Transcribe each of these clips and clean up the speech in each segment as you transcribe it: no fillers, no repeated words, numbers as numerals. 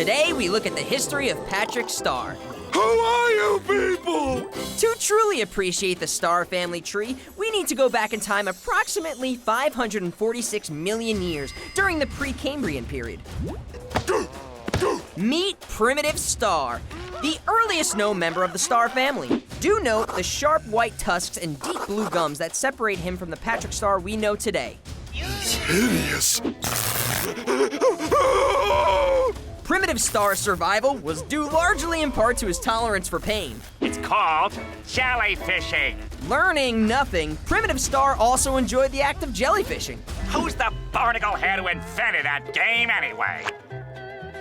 Today, we look at the history of Patrick Star. Who are you people? To truly appreciate the Star family tree, we need to go back in time approximately 546 million years during the Precambrian period. Meet Primitive Star, the earliest known member of the Star family. Do note the sharp white tusks and deep blue gums that separate him from the Patrick Star we know today. He's hideous. Primitive Star's survival was due largely in part to his tolerance for pain. It's called jellyfishing. Learning nothing, Primitive Star also enjoyed the act of jellyfishing. Who's the barnacle head who invented that game anyway?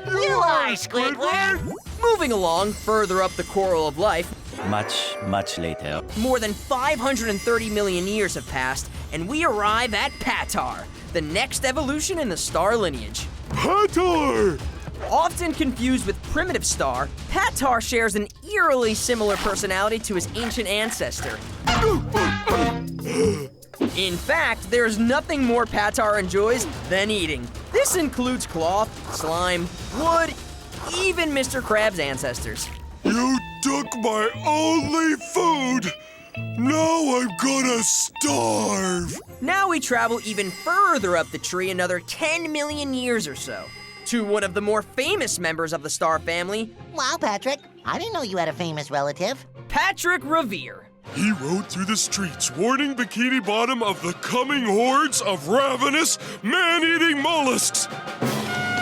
You are, Squidward! Moving along further up the coral of life, Much later. more than 530 million years have passed, and we arrive at Patar, the next evolution in the Star lineage. Patar! Often confused with Primitive Star, Patar shares an eerily similar personality to his ancient ancestor. In fact, there's nothing more Patar enjoys than eating. This includes cloth, slime, wood, even Mr. Krabs' ancestors. You took my only food! Now I'm gonna starve! Now we travel even further up the tree, another 10 million years or so, to one of the more famous members of the Star family, Wow, Patrick. I didn't know you had a famous relative. Patrick Revere. He rode through the streets, warning Bikini Bottom of the coming hordes of ravenous, man-eating mollusks.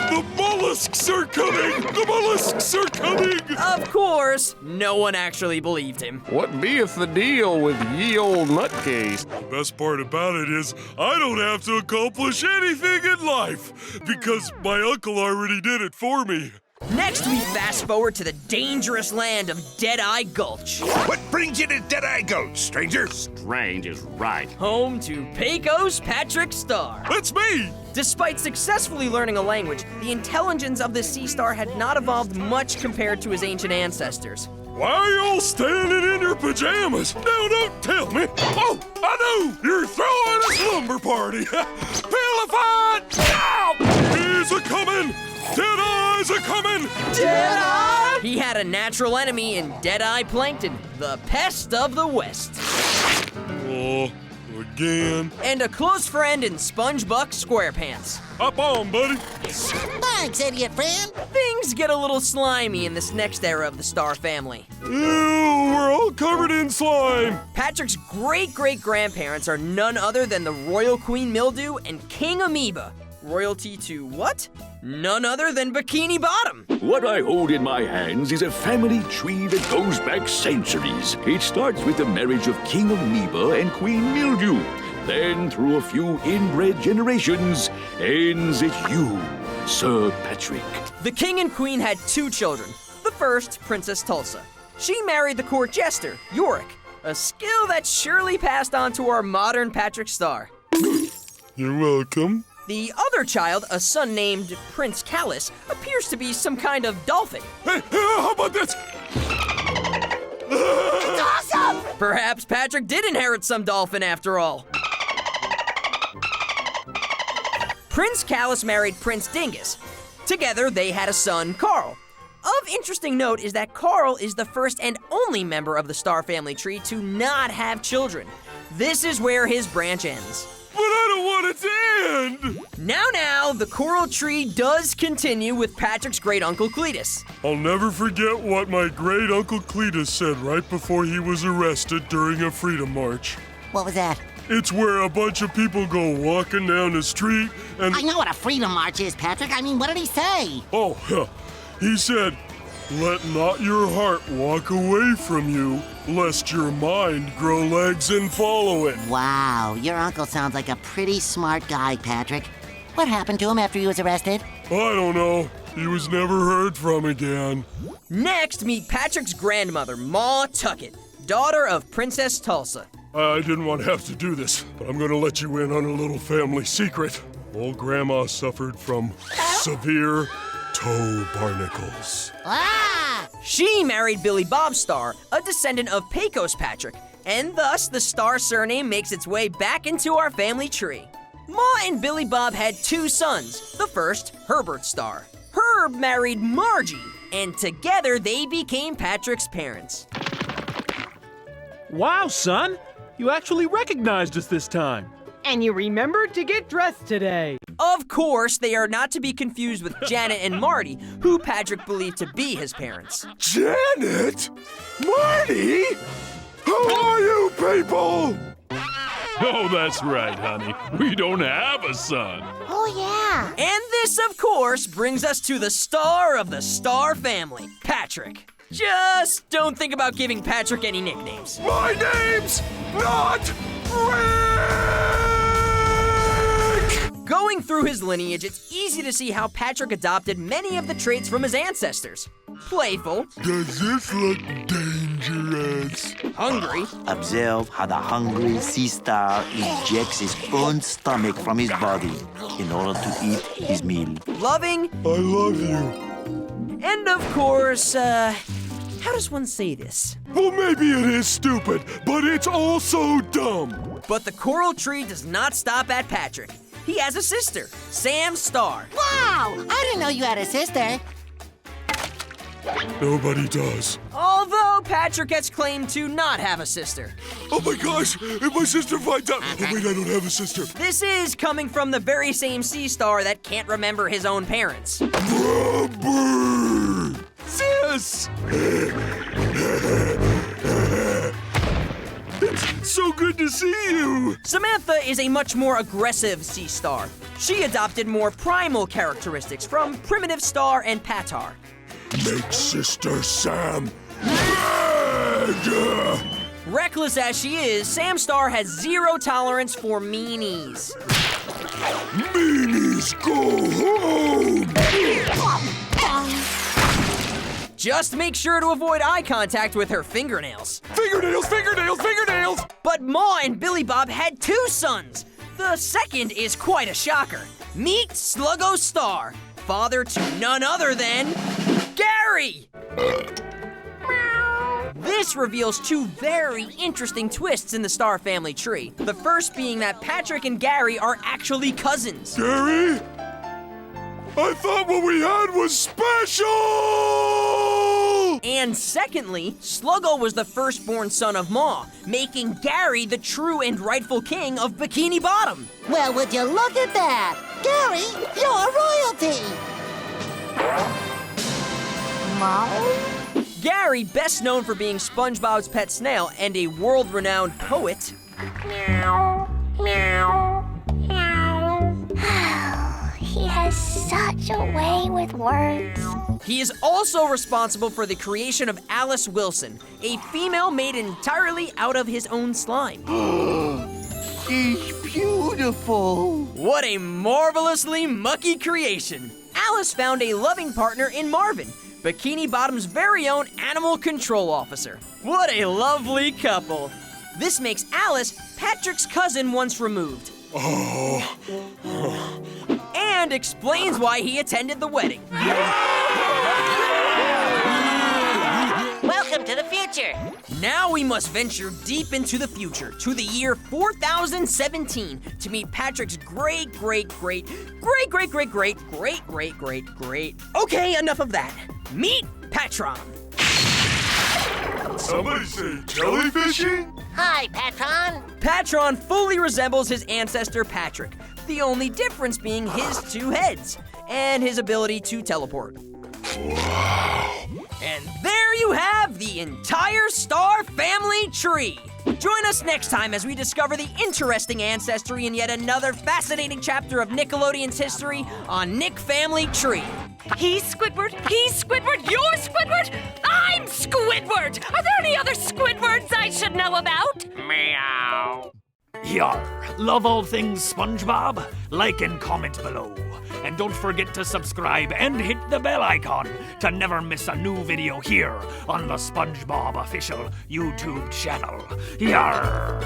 The mollusks are coming! The mollusks are coming! Of course, no one actually believed him. What beeth the deal with ye old nutcase? The best part about it is I don't have to accomplish anything in life because my uncle already did it for me. Next, we fast forward to the dangerous land of Eye Gulch, What brings you to Eye Gulch, stranger? Strange is right. home to Pecos Patrick Star. That's me! Despite successfully learning a language, the intelligence of the sea star had not evolved much compared to his ancient ancestors. Why are you all standing in your pajamas? No, don't tell me. Oh, I know! You're throwing a slumber party. Pilified! Ow! He's a-coming! Deadeye's a-coming! Deadeye! He had a natural enemy in Deadeye Plankton, the pest of the West. Oh, again. And a close friend in SpongeBob SquarePants. Hop on, buddy. Thanks, idiot friend. Things get a little slimy in this next era of the Star family. Ew, we're all covered in slime. Patrick's great-great-grandparents are none other than the Royal Queen Mildew and King Amoeba. Royalty to what? None other than Bikini Bottom. What I hold in my hands is a family tree that goes back centuries. It starts with the marriage of King Amoeba and Queen Mildew. Then, through a few inbred generations, ends at you, Sir Patrick. The king and queen had 2 children. The first, Princess Tulsa. She married the court jester, Yorick, a skill that surely passed on to our modern Patrick Star. You're welcome. The other child, a son named Prince Callous, appears to be some kind of dolphin. Hey, how about this? It's awesome! Perhaps Patrick did inherit some dolphin after all. Prince Callous married Prince Dingus. Together, they had a son, Carl. Of interesting note is that Carl is the first and only member of the Star family tree to not have children. This is where his branch ends. But I don't want it to end! Now, the coral tree does continue with Patrick's great-uncle Cletus. I'll never forget what my great-uncle Cletus said right before he was arrested during a freedom march. What was that? It's where a bunch of people go walking down the street and... I know what a freedom march is, Patrick. I mean, what did he say? Oh, he said, "Let not your heart walk away from you, lest your mind grow legs and follow it." Wow, your uncle sounds like a pretty smart guy, Patrick. What happened to him after he was arrested? I don't know. He was never heard from again. Next, meet Patrick's grandmother, Ma Tuckett, daughter of Princess Tulsa. I didn't want to have to do this, but I'm going to let you in on a little family secret. Old Grandma suffered from severe toe barnacles. Ah! She married Billy Bob Star, a descendant of Pecos Patrick, and thus the Star surname makes its way back into our family tree. Ma and Billy Bob had 2 sons. The first, Herbert Star. Herb married Margie, and together they became Patrick's parents. Wow, son! You actually recognized us this time. And you remembered to get dressed today. Of course, they are not to be confused with Janet and Marty, who Patrick believed to be his parents. Janet? Marty? How are you people? Oh, that's right, honey. We don't have a son. Oh, yeah. And this, of course, brings us to the star of the Star family, Patrick. Just don't think about giving Patrick any nicknames. My name's not Rick! Going through his lineage, it's easy to see how Patrick adopted many of the traits from his ancestors. Playful. Does this look dangerous? Hungry. Observe how the hungry sea star ejects his own stomach from his body in order to eat his meal. Loving. I love you. And of course, how does one say this? Well, maybe it is stupid, but it's also dumb. But the coral tree does not stop at Patrick. He has a sister, Sam Star. Wow! I didn't know you had a sister. Nobody does. Although Patrick has claimed to not have a sister. Oh my gosh, if my sister finds out. Oh wait, I don't have a sister. This is coming from the very same sea star that can't remember his own parents. Rubber! Sis! It's so good to see you! Samantha is a much more aggressive sea star. She adopted more primal characteristics from Primitive Star and Patar. Make Sister Sam mad! Reckless as she is, Sam Star has zero tolerance for meanies. Meanies go home! Just make sure to avoid eye contact with her fingernails. Fingernails, fingernails, fingernails! But Ma and Billy Bob had 2 sons. The second is quite a shocker. Meet Sluggo Star, father to none other than Gary! This reveals 2 very interesting twists in the Star family tree. The first being that Patrick and Gary are actually cousins. Gary? I thought what we had was special! And secondly, Sluggo was the firstborn son of Ma, making Gary the true and rightful king of Bikini Bottom. Well, would you look at that? Gary, you're royalty! Mom? Gary, best known for being SpongeBob's pet snail and a world-renowned poet. Meow, meow, meow. He has such a way with words. He is also responsible for the creation of Alice Wilson, a female made entirely out of his own slime. She's beautiful. What a marvelously mucky creation. Alice found a loving partner in Marvin, Bikini Bottom's very own animal control officer. What a lovely couple. This makes Alice Patrick's cousin once removed. And explains why he attended the wedding. Welcome to the future. Now we must venture deep into the future, to the year 4017, to meet Patrick's great. Okay, enough of that. Meet Patron. Somebody say jellyfishing? Hi, Patron. Patron fully resembles his ancestor Patrick, the only difference being his 2 heads and his ability to teleport. Wow. And there you have the entire Star family tree. Join us next time as we discover the interesting ancestry in yet another fascinating chapter of Nickelodeon's history on Nick Family Tree. He's Squidward, you're Squidward, I'm Squidward! Are there any other Squidwards I should know about? Meow. Yar, love all things SpongeBob? Like and comment below. And don't forget to subscribe and hit the bell icon to never miss a new video here on the SpongeBob Official YouTube Channel. Yar!